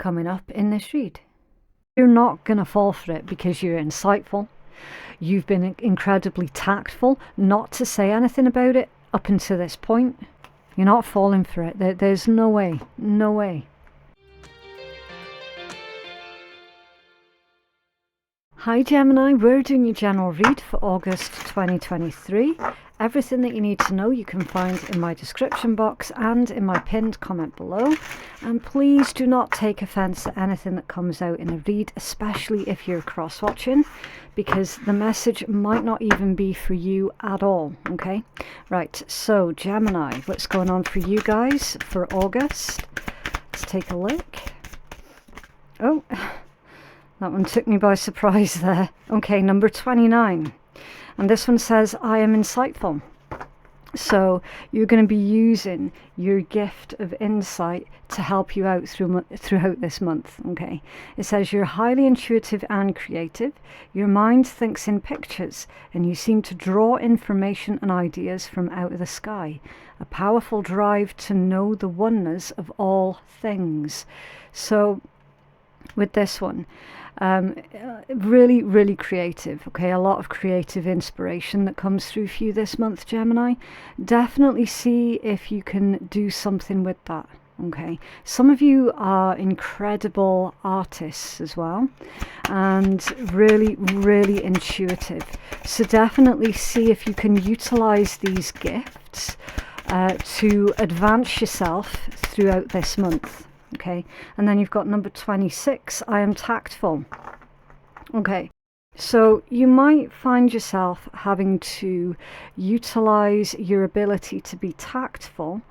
coming up in this read. You're not going to fall for it because you're insightful. You've been incredibly tactful not to say anything about it up until this point. You're not falling for it. There's no way. No way. Hi Gemini, we're doing your general read for August 2023. Everything that you need to know you can find in my description box and in my pinned comment below. And please do not take offense at anything that comes out in a read, especially if you're cross-watching, because the message might not even be for you at all, okay? Right, so Gemini, what's going on for you guys for August? Let's take a look. Oh, that one took me by surprise there. Okay, number 29. And this one says, I am insightful. So you're going to be using your gift of insight to help you out throughout this month. Okay. It says you're highly intuitive and creative. Your mind thinks in pictures and you seem to draw information and ideas from out of the sky. A powerful drive to know the oneness of all things. So with this one, really creative. Okay, a lot of creative inspiration that comes through for you this month, Gemini. Definitely see if you can do something with that. Okay, some of you are incredible artists as well, and really intuitive. So definitely see if you can utilize these gifts to advance yourself throughout this month. Okay, and then you've got number 26, I am tactful. Okay, so you might find yourself having to utilize your ability to be tactful.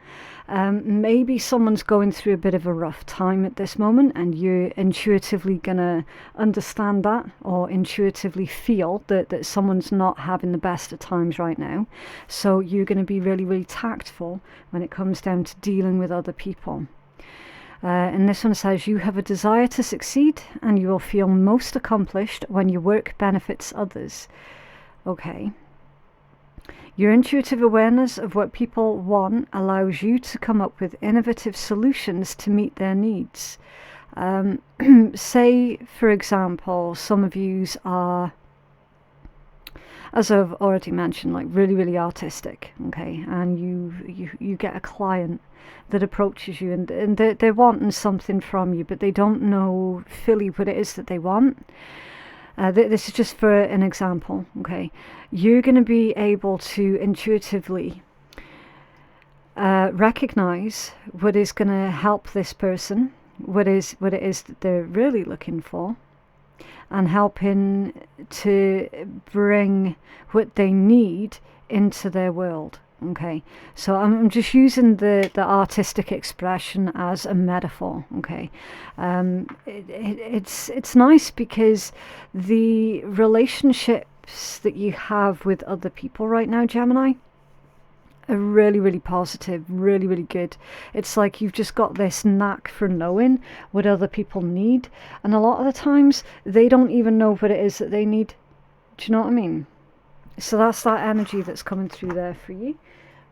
Maybe someone's going through a bit of a rough time at this moment and you're intuitively gonna understand that, or intuitively feel that someone's not having the best of times right now. So you're going to be really tactful when it comes down to dealing with other people. And this one says, you have a desire to succeed and you will feel most accomplished when your work benefits others. Okay. Your intuitive awareness of what people want allows you to come up with innovative solutions to meet their needs. Say, for example, some of yous are, as I've already mentioned, like really artistic, okay, and you get a client that approaches you and they're wanting something from you, but they don't know fully what it is that they want. This is just for an example, okay. You're going to be able to intuitively recognize what is going to help this person, what it is that they're really looking for, and helping to bring what they need into their world. Okay, so I'm just using the artistic expression as a metaphor. Okay, it's nice because the relationships that you have with other people right now, Gemini, are really positive, really good. It's like you've just got this knack for knowing what other people need, and a lot of the times they don't even know what it is that they need. Do you know what I mean? So that's that energy that's coming through there for you.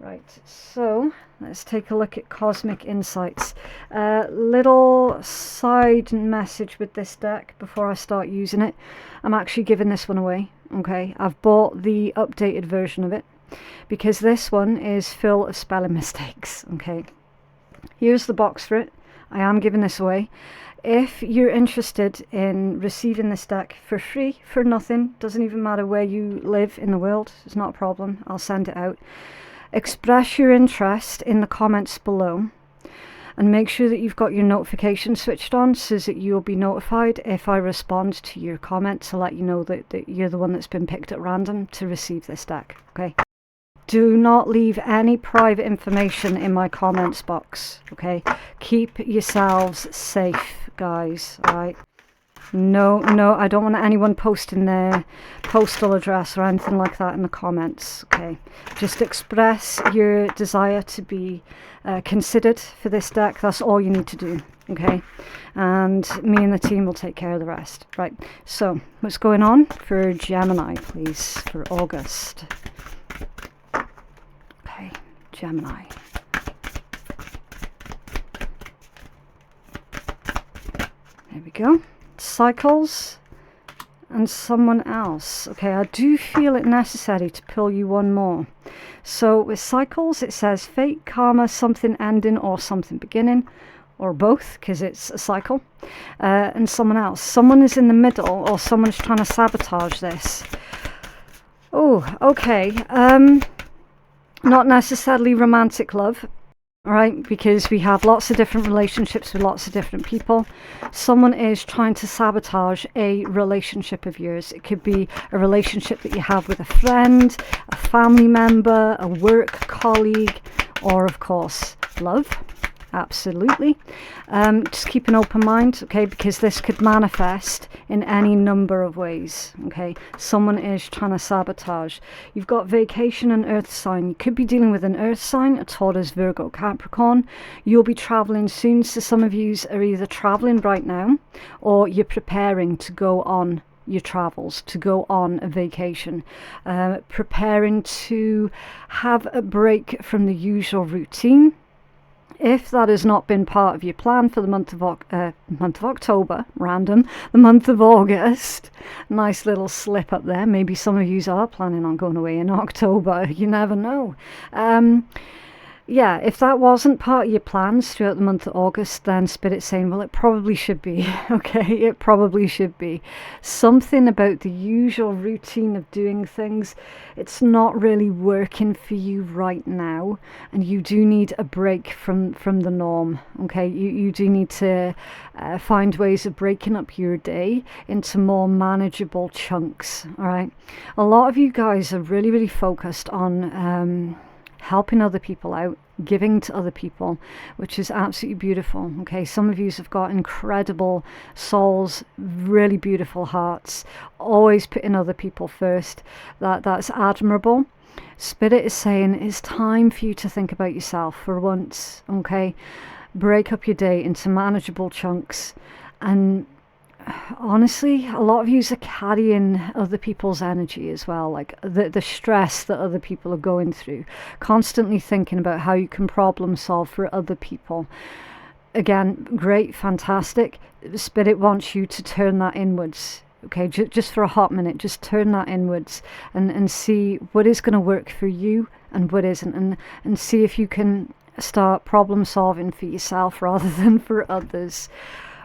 Right, so let's take a look at cosmic insights. Little side message with this deck before I start using it. I'm actually giving this one away. Okay, I've bought the updated version of it because this one is full of spelling mistakes. Okay, here's the box for it. I am giving this away. If you're interested in receiving this deck for free, for nothing, doesn't even matter where you live in the world, it's not a problem, I'll send it out. Express your interest in the comments below and make sure that you've got your notifications switched on so that you'll be notified if I respond to your comment to let you know that you're the one that's been picked at random to receive this deck. Okay, do not leave any private information in my comments box. Okay, keep yourselves safe, guys. All right, no, I don't want anyone posting their postal address or anything like that in the comments. Okay, just express your desire to be considered for this deck. That's all you need to do. Okay, and me and the team will take care of the rest. Right, so what's going on for Gemini, please, for August? Okay, Gemini. There we go. Cycles and someone else. Okay, I do feel it necessary to pull you one more. So with cycles, it says fate, karma, something ending or something beginning, or both, because it's a cycle. And someone else. Someone is in the middle, or someone's trying to sabotage this. Oh, okay. Not necessarily romantic love, right? Because we have lots of different relationships with lots of different people. Someone is trying to sabotage a relationship of yours. It could be a relationship that you have with a friend, a family member, a work colleague, or of course, love. Absolutely. Just keep an open mind, okay, because this could manifest in any number of ways, okay. Someone is trying to sabotage. You've got vacation and earth sign. You could be dealing with an earth sign, a Taurus, Virgo, Capricorn. You'll be traveling soon, so some of you are either traveling right now or you're preparing to go on your travels, to go on a vacation, preparing to have a break from the usual routine. If that has not been part of your plan for the month of October, random, the month of August, nice little slip up there. Maybe some of you are planning on going away in October. You never know. Yeah, if that wasn't part of your plans throughout the month of August, then Spirit's saying, well, it probably should be, okay? It probably should be. Something about the usual routine of doing things, it's not really working for you right now, and you do need a break from the norm, okay? You do need to find ways of breaking up your day into more manageable chunks, all right? A lot of you guys are really, really focused on helping other people out, giving to other people, which is absolutely beautiful. Okay, some of you have got incredible souls, really beautiful hearts, always putting other people first. That's admirable. Spirit is saying it's time for you to think about yourself for once. Okay, break up your day into manageable chunks. And honestly, a lot of you are carrying other people's energy as well, like the stress that other people are going through, constantly thinking about how you can problem solve for other people. Again, great, fantastic. Spirit wants you to turn that inwards. Okay, just for a hot minute, just turn that inwards and see what is going to work for you and what isn't, and see if you can start problem solving for yourself rather than for others.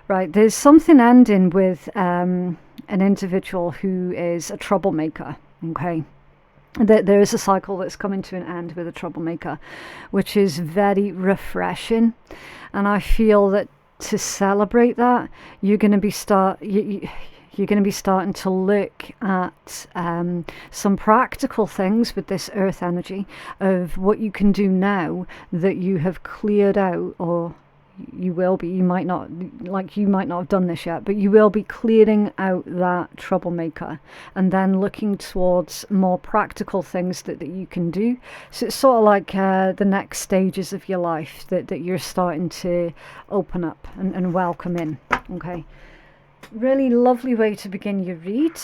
Right, there's something ending with an individual who is a troublemaker, okay? There is a cycle that's coming to an end with a troublemaker, which is very refreshing. And I feel that to celebrate that, you're going to be you're going to be starting to look at some practical things with this earth energy of what you can do now that you have cleared out, or you will be, you might not have done this yet, but you will be clearing out that troublemaker and then looking towards more practical things that you can do. So it's sort of like the next stages of your life that you're starting to open up and welcome in. Okay, really lovely way to begin your read.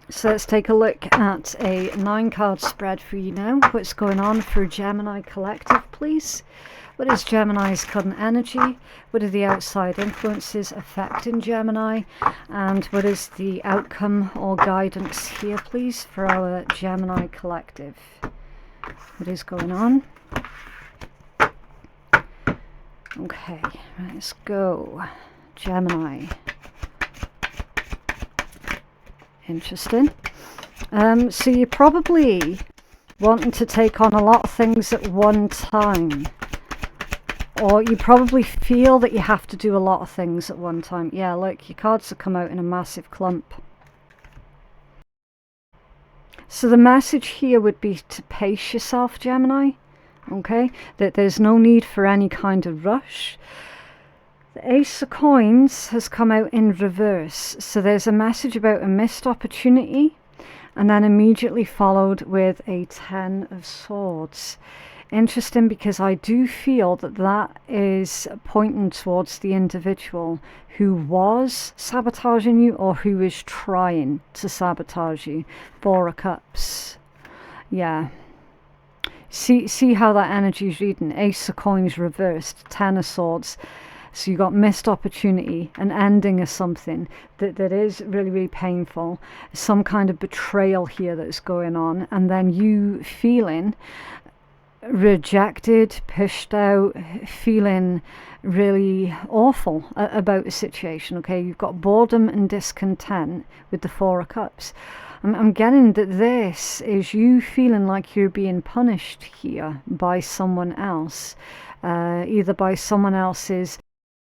So let's take a look at a 9-card spread for you now. What's going on for Gemini Collective, please? What is Gemini's current energy? What are the outside influences affecting Gemini? And what is the outcome or guidance here, please, for our Gemini Collective? What is going on? Okay, let's go. Gemini. Interesting. So you're probably wanting to take on a lot of things at one time. Or you probably feel that you have to do a lot of things at one time. Yeah, look, your cards have come out in a massive clump. So the message here would be to pace yourself, Gemini. Okay? That there's no need for any kind of rush. The Ace of Coins has come out in reverse. So there's a message about a missed opportunity, and then immediately followed with a 10 of Swords. Interesting, because I do feel that is pointing towards the individual who was sabotaging you or who is trying to sabotage you. 4 of Cups. Yeah. See how that energy is reading. Ace of Coins reversed. 10 of Swords. So you got missed opportunity, an ending of something that is really, really painful, some kind of betrayal here that's going on, and then you feeling rejected, pushed out, feeling really awful about the situation. Okay, you've got boredom and discontent with the Four of Cups. I'm getting that this is you feeling like you're being punished here by someone else, either by someone else's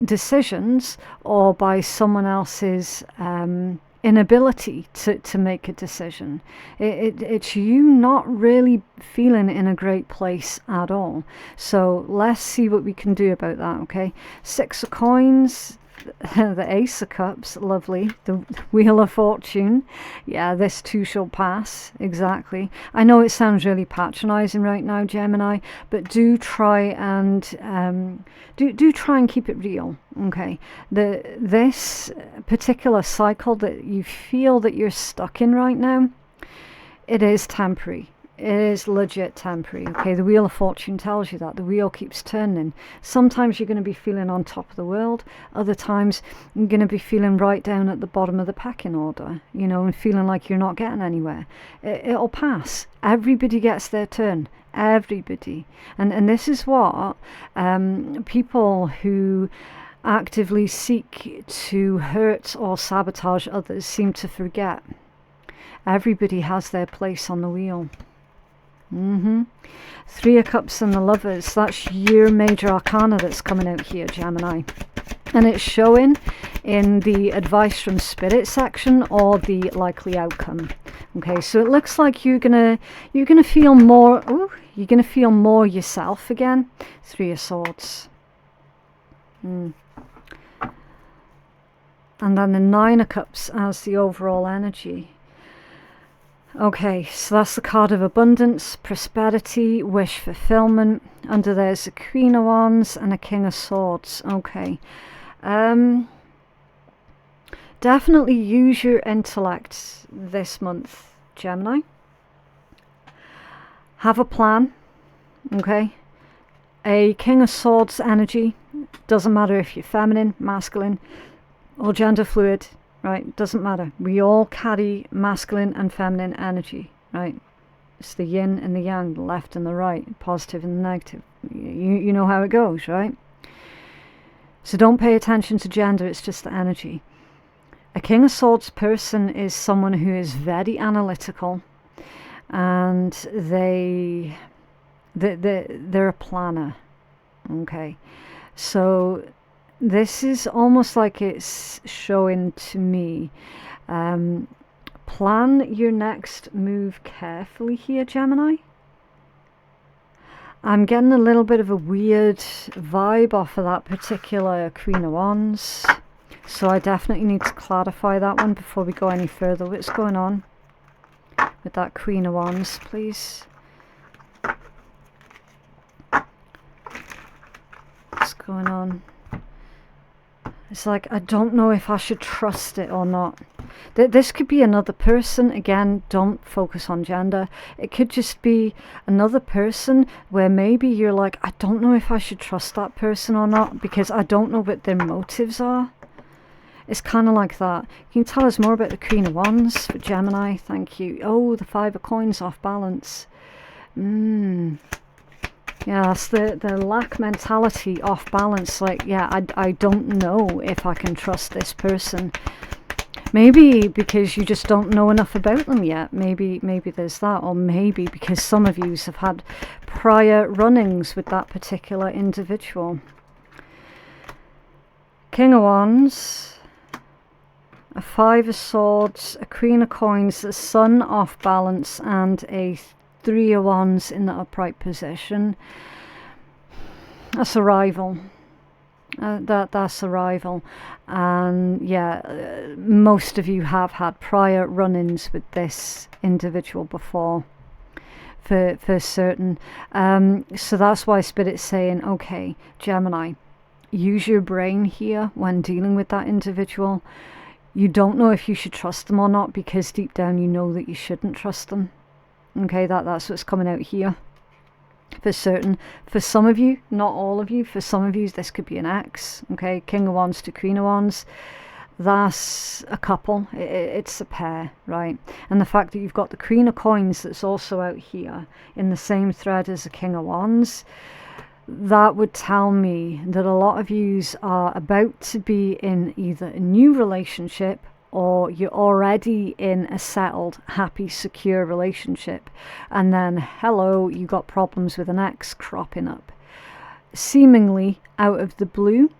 decisions or by someone else's inability to make a decision. It's you not really feeling in a great place at all. So let's see what we can do about that. Okay, Six of Coins, the Ace of Cups, lovely, the Wheel of Fortune, yeah, this too shall pass, exactly. I know it sounds really patronizing right now, Gemini, but do try and do try and keep it real. Okay, this particular cycle that you feel that you're stuck in right now, it is temporary. It is legit temporary. Okay, the Wheel of Fortune tells you that the wheel keeps turning. Sometimes you're going to be feeling on top of the world, other times you're going to be feeling right down at the bottom of the pecking order, you know, and feeling like you're not getting anywhere. It'll pass. Everybody gets their turn, everybody. And this is what people who actively seek to hurt or sabotage others seem to forget. Everybody has their place on the wheel. Three of Cups and the Lovers, that's your major arcana that's coming out here, Gemini, and it's showing in the advice from spirit section or the likely outcome. Okay, so it looks like you're gonna feel more, you're gonna feel more yourself again. Three of Swords, and then the Nine of Cups as the overall energy. Okay, so that's the card of abundance, prosperity, wish fulfillment. Under there's a Queen of Wands and a King of Swords. Okay. Definitely use your intellect this month, Gemini. Have a plan. Okay. A King of Swords energy. Doesn't matter if you're feminine, masculine, or gender fluid. Right, doesn't matter. We all carry masculine and feminine energy, right? It's the yin and the yang, the left and the right, positive and the negative. You know how it goes, right? So don't pay attention to gender, it's just the energy. A King of Swords person is someone who is very analytical, and they're a planner, okay? So this is almost like it's showing to me, plan your next move carefully here, Gemini. I'm getting a little bit of a weird vibe off of that particular Queen of Wands, so I definitely need to clarify that one before we go any further. What's going on with that Queen of Wands, please? What's going on? It's like, I don't know if I should trust it or not. This could be another person. Again, don't focus on gender. It could just be another person where maybe you're like, I don't know if I should trust that person or not because I don't know what their motives are. It's kind of like that. Can you tell us more about the Queen of Wands for Gemini? Thank you. Oh, the Five of Coins off balance. Yeah, that's the lack mentality off balance. Like, yeah, I don't know if I can trust this person. Maybe because you just don't know enough about them yet. Maybe there's that. Or maybe because some of you have had prior run-ins with that particular individual. King of Wands, a Five of Swords, a Queen of Coins, the Sun off balance, and a Three of Wands in the upright position. That's a rival. That's a rival. And yeah, most of you have had prior run-ins with this individual before, for certain. So that's why Spirit's saying, okay, Gemini, use your brain here when dealing with that individual. You don't know if you should trust them or not because deep down you know that you shouldn't trust them. Okay, that's what's coming out here. for certain. For some of you, not all of you, for some of you this could be an ex, okay? King of Wands to Queen of Wands, that's a couple, it's a pair, right? And the fact that you've got the Queen of Coins that's also out here in the same thread as the King of Wands, that would tell me that a lot of yous are about to be in either a new relationship, or you're already in a settled, happy, secure relationship, and then hello, you got problems with an ex cropping up seemingly out of the blue.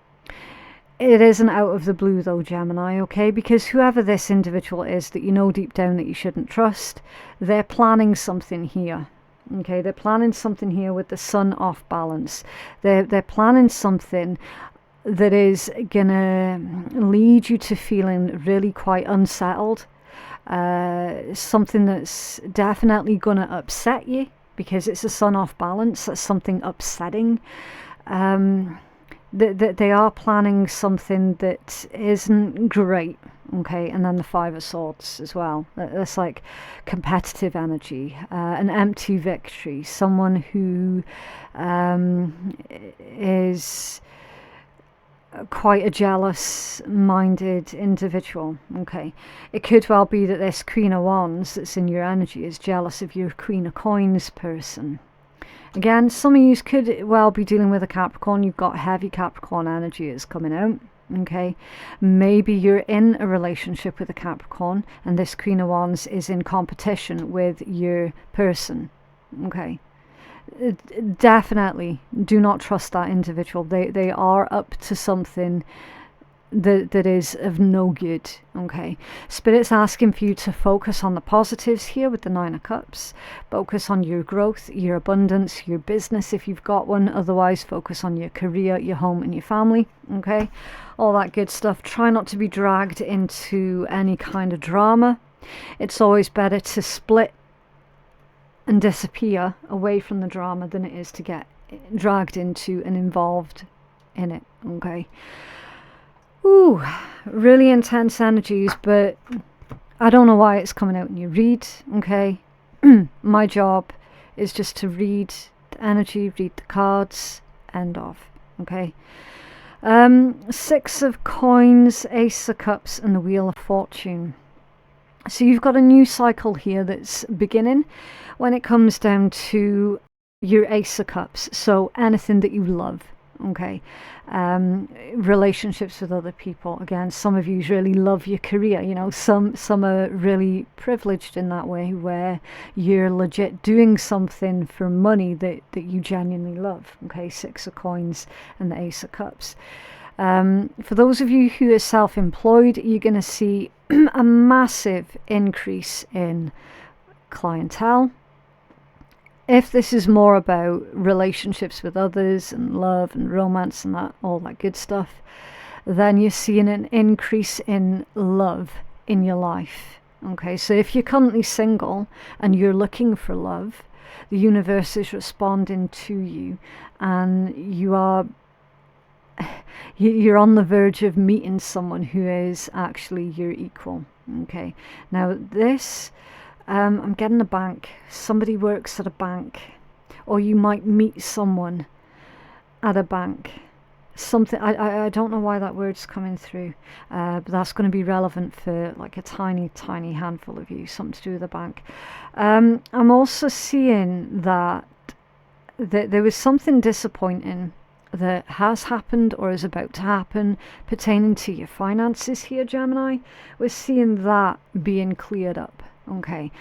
It isn't out of the blue though, Gemini, okay? Because whoever this individual is that you know deep down that you shouldn't trust, they're planning something here. Okay, they're planning something here with the sun off balance. They're planning something that is gonna lead you to feeling really quite unsettled. Something that's definitely gonna upset you, because it's a sun off balance. That's something upsetting. That they are planning something that isn't great, okay? And then the Five of Swords as well. That's like competitive energy, an empty victory, someone who is quite a jealous-minded individual, okay? It could well be that this Queen of Wands that's in your energy is jealous of your Queen of Coins person. Again, some of you could well be dealing with a Capricorn. You've got heavy Capricorn energy is coming out, okay? Maybe you're in a relationship with a Capricorn and this Queen of Wands is in competition with your person, okay? Definitely do not trust that individual. They are up to something that is of no good, okay? Spirit's asking for you to focus on the positives here with the Nine of Cups. Focus on your growth, your abundance, your business if you've got one. Otherwise, focus on your career, your home and your family, okay? All that good stuff. Try not to be dragged into any kind of drama. It's always better to split and disappear away from the drama than it is to get dragged into and involved in it, okay? Ooh, really intense energies, but I don't know why it's coming out in your read, okay? My job is just to read the energy, read the cards, end off, okay? Six of Coins, Ace of Cups, and the Wheel of Fortune. So you've got a new cycle here that's beginning when it comes down to your Ace of Cups. So anything that you love, okay? Relationships with other people. Again, some of you really love your career, you know, some are really privileged in that way where you're legit doing something for money that you genuinely love, okay? Six of Coins and the Ace of Cups. For those of you who are self-employed, you're going to see a massive increase in clientele. If this is more about relationships with others and love and romance and that, all that good stuff, then you're seeing an increase in love in your life. Okay, so if you're currently single and you're looking for love, the universe is responding to you, and you're on the verge of meeting someone who is actually your equal. Okay, now this, I'm getting a bank. Somebody works at a bank, or you might meet someone at a bank. Something, I don't know why that word's coming through, but that's going to be relevant for like a tiny handful of you, something to do with a bank. I'm also seeing that there was something disappointing that has happened or is about to happen pertaining to your finances here, Gemini. We're seeing that being cleared up, okay?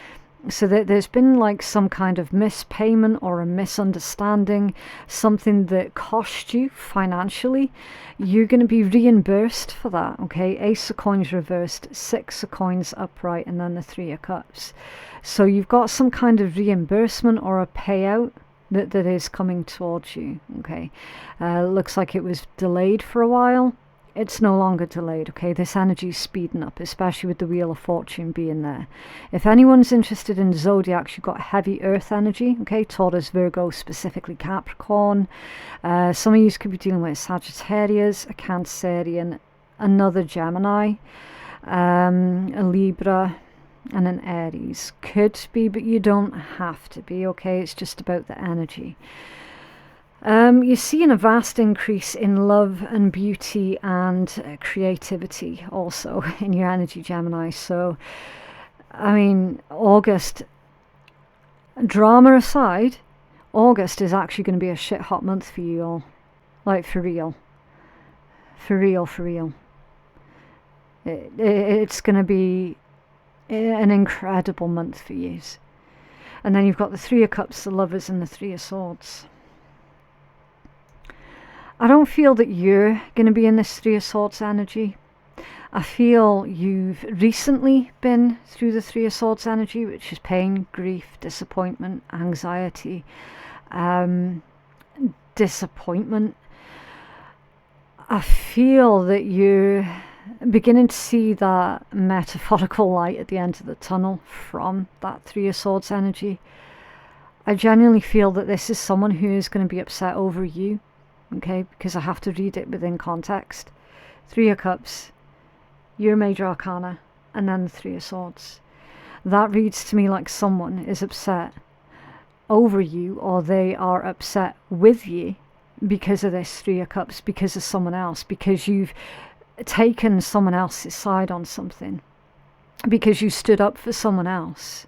So there's been like some kind of mispayment or a misunderstanding, something that cost you financially. You're going to be reimbursed for that, okay? Ace of Coins reversed, Six of Coins upright, and then the Three of Cups. So you've got some kind of reimbursement or a payout that is coming towards you, okay? Looks like it was delayed for a while. It's no longer delayed, okay? This energy is speeding up, especially with the Wheel of Fortune being there. If anyone's interested in zodiacs, you've got heavy earth energy, okay? Taurus, Virgo, specifically Capricorn. Some of you could be dealing with Sagittarius, a Cancerian, another Gemini, a Libra, and an Aries. Could be, but you don't have to be, okay? It's just about the energy. You're seeing a vast increase in love and beauty and creativity also in your energy, Gemini. So, I mean, August, drama aside, August is actually going to be a shit hot month for you all. Like, for real. For real, for real. It's going to be an incredible month for you. And then you've got the Three of Cups, the Lovers, and the Three of Swords. I don't feel that you're going to be in this Three of Swords energy. I feel you've recently been through the Three of Swords energy, which is pain, grief, disappointment, anxiety, disappointment. I feel that you're beginning to see that metaphorical light at the end of the tunnel from that Three of Swords energy. I genuinely feel that this is someone who is going to be upset over you, okay, because I have to read it within context. Three of Cups, your major arcana, and then the Three of Swords. That reads to me like someone is upset over you, or they are upset with you because of this Three of Cups, because of someone else, because you've taken someone else's side on something, because you stood up for someone else.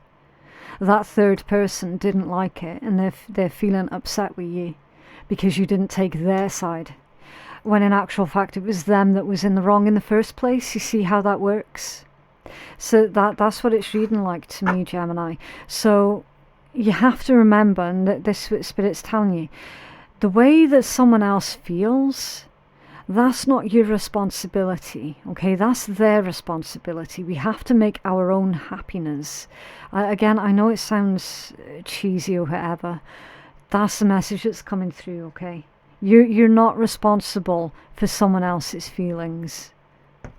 That third person didn't like it, and they're feeling upset with you because you didn't take their side, when in actual fact it was them that was in the wrong in the first place. You see how that works? So that's what it's reading like to me, Gemini. So you have to remember, and this Spirit's telling you, the way that someone else feels, that's not your responsibility, okay? That's their responsibility. We have to make our own happiness. Again, I know it sounds cheesy or whatever. That's the message that's coming through, okay? You're not responsible for someone else's feelings,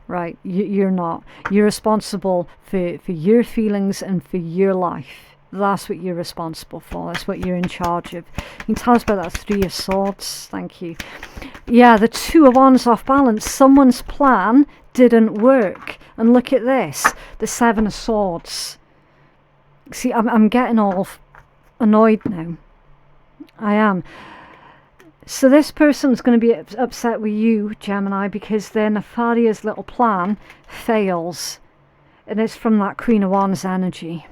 right? You're not. You're responsible for your feelings and for your life. That's what you're responsible for. That's what you're in charge of. You can tell us about that Three of Swords. Thank you. Yeah, the Two of Wands off balance. Someone's plan didn't work. And look at this. The Seven of Swords. See, I'm getting all annoyed now. I am. So this person's going to be upset with you, Gemini, because their nefarious little plan fails. And it's from that Queen of Wands energy.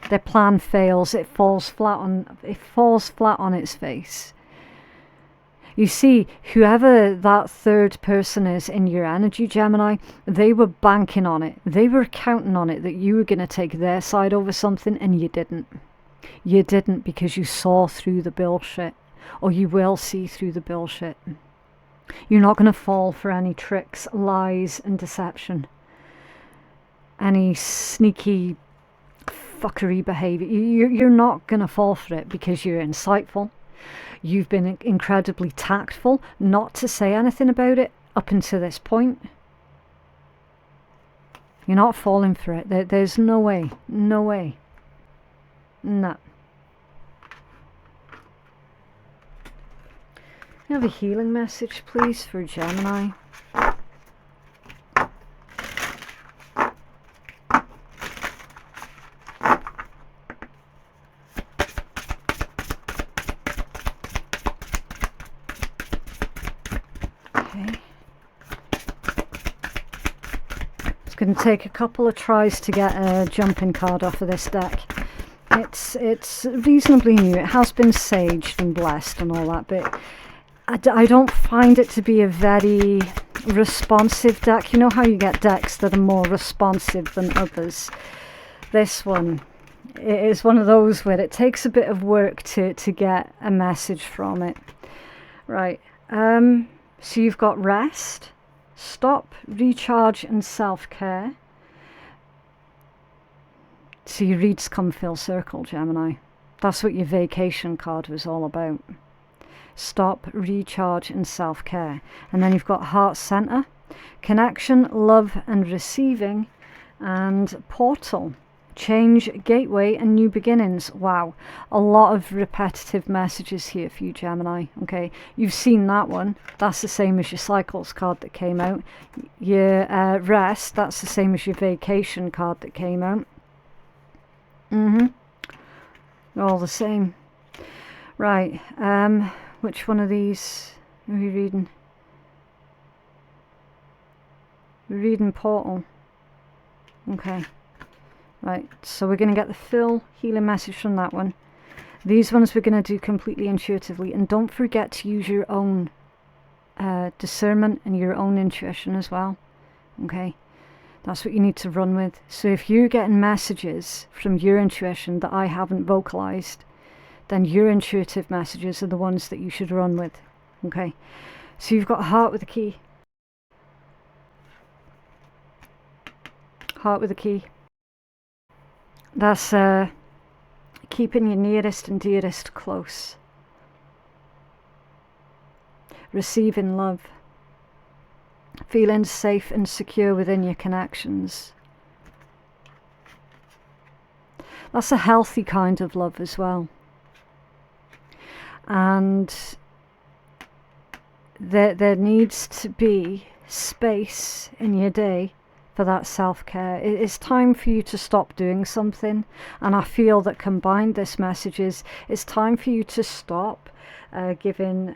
Their plan fails. It falls flat on its face. You see, whoever that third person is in your energy, Gemini, they were banking on it. They were counting on it that you were going to take their side over something, and you didn't. You didn't, because you saw through the bullshit, or you will see through the bullshit. You're not going to fall for any tricks, lies, and deception. Any sneaky fuckery behavior. You're not going to fall for it, because you're insightful. You've been incredibly tactful not to say anything about it up until this point. You're not falling for it. There's no way. No way. No. You have a healing message, please, for Gemini. Going to take a couple of tries to get a jumping card off of this deck. It's reasonably new. It has been saged and blessed and all that, but I don't find it to be a very responsive deck. You know how you get decks that are more responsive than others? This one is one of those where it takes a bit of work to get a message from it. Right. So you've got rest, stop, recharge, and self-care. So your reads come full circle, Gemini. That's what your vacation card was all about. Stop, recharge, and self-care. And then you've got heart center, connection, love, and receiving, and portal. change, gateway, and new beginnings. Wow, a lot of repetitive messages here for you, Gemini. Okay, you've seen that one. That's the same as your cycles card that came out. Your rest, that's the same as your vacation card that came out. They're all the same. Right, which one of these are we reading? We're reading Portal. Okay. Right, so we're going to get the full healing message from that one. These ones we're going to do completely intuitively. And don't forget to use your own discernment and your own intuition as well. Okay, that's what you need to run with. So if you're getting messages from your intuition that I haven't vocalized, then your intuitive messages are the ones that you should run with. Okay, so you've got heart with a key. Heart with a key. That's keeping your nearest and dearest close. Receiving love. Feeling safe and secure within your connections. That's a healthy kind of love as well. And there needs to be space in your day for that self-care. It's time for you to stop doing something, and I feel that combined this message is it's time for you to stop giving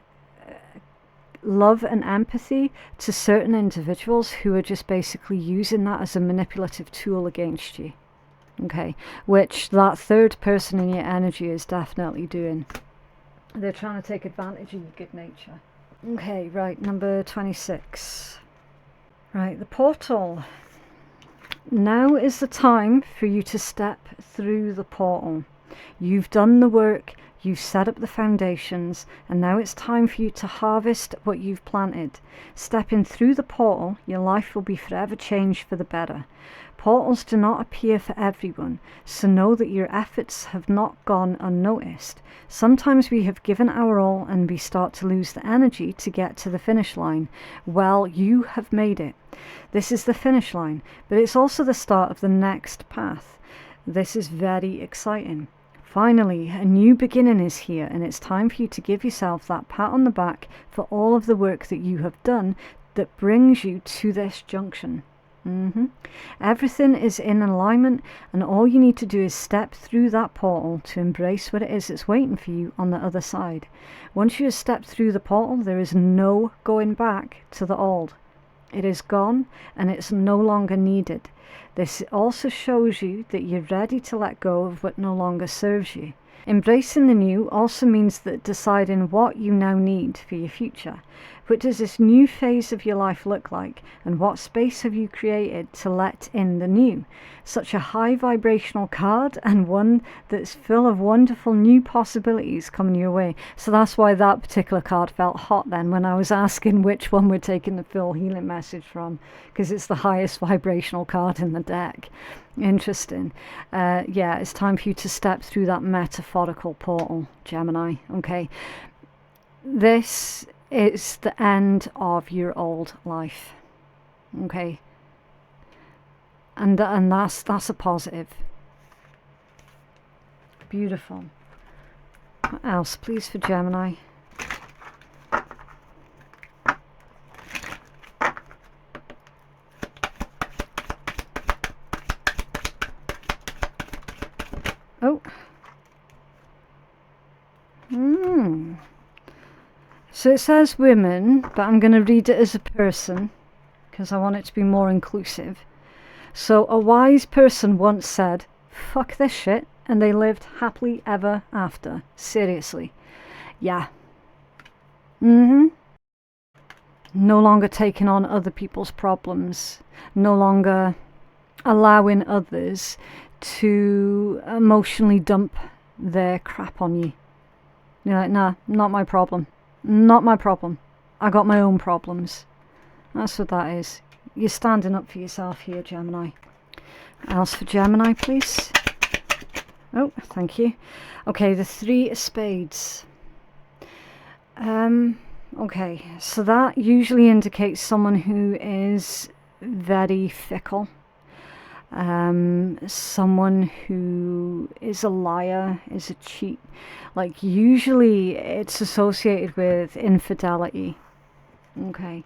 love and empathy to certain individuals who are just basically using that as a manipulative tool against you. Okay, which that third person in your energy is definitely doing. They're trying to take advantage of your good nature. Okay, right, number 26. Right, the portal. Now is the time for you to step through the portal. You've done the work, you've set up the foundations, and now it's time for you to harvest what you've planted. Stepping through the portal, your life will be forever changed for the better. Portals do not appear for everyone, so know that your efforts have not gone unnoticed. Sometimes we have given our all and we start to lose the energy to get to the finish line. Well, you have made it. This is the finish line, but it's also the start of the next path. This is very exciting. Finally, a new beginning is here, and it's time for you to give yourself that pat on the back for all of the work that you have done that brings you to this junction. Everything is in alignment, and all you need to do is step through that portal to embrace what it is that's waiting for you on the other side. Once you have stepped through the portal, there is no going back to the old. It is gone, and it's no longer needed. This also shows you that you're ready to let go of what no longer serves you. Embracing the new also means that deciding what you now need for your future. What does this new phase of your life look like, and what space have you created to let in the new? Such a high vibrational card, and one that's full of wonderful new possibilities coming your way. So that's why that particular card felt hot then when I was asking which one we're taking the full healing message from, because it's the highest vibrational card in the deck. Interesting. Yeah, it's time for you to step through that metaphorical portal, Gemini. Okay, this is the end of your old life. Okay, and that's a positive. Beautiful. What else, please, for Gemini? Oh. So it says women, but I'm going to read it as a person because I want it to be more inclusive. So a wise person once said, "Fuck this shit," and they lived happily ever after. Seriously. Yeah. No longer taking on other people's problems. No longer allowing others to emotionally dump their crap on you. You're like, nah, not my problem. Not my problem. I got my own problems. That's what that is. You're standing up for yourself here, Gemini. Else for Gemini, please. Oh, thank you. Okay, the 3 of Spades. Okay, so that usually indicates someone who is very fickle. someone who is a liar, is a cheat. Like, usually it's associated with infidelity. Okay.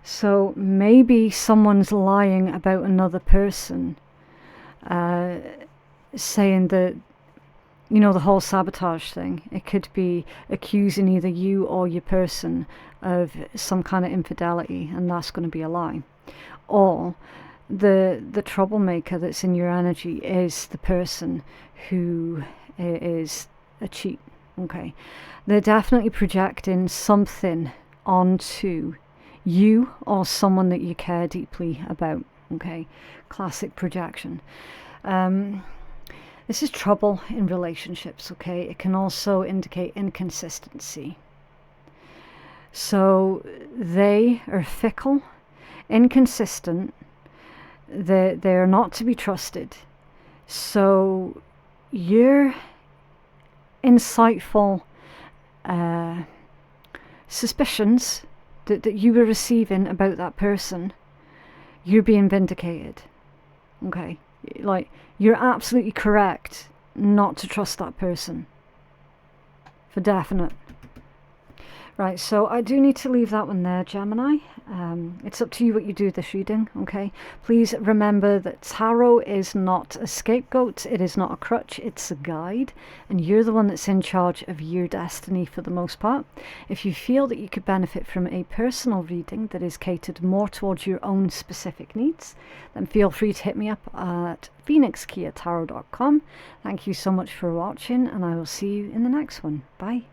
So maybe someone's lying about another person, saying that, you know, the whole sabotage thing. It could be accusing either you or your person of some kind of infidelity, and that's going to be a lie. Or the troublemaker that's in your energy is the person who is a cheat. Okay, they're definitely projecting something onto you or someone that you care deeply about. Okay, classic projection. This is trouble in relationships. Okay, it can also indicate inconsistency. So they are fickle, inconsistent. They're not to be trusted. So your insightful suspicions that you were receiving about that person, you're being vindicated. Okay, like, you're absolutely correct not to trust that person, for definite. Right, so I do need to leave that one there, Gemini. It's up to you what you do with this reading, okay? Please remember that tarot is not a scapegoat, it is not a crutch, it's a guide, and you're the one that's in charge of your destiny for the most part. If you feel that you could benefit from a personal reading that is catered more towards your own specific needs, then feel free to hit me up at phoenixkeatarot.com. Thank you so much for watching, and I will see you in the next one. Bye.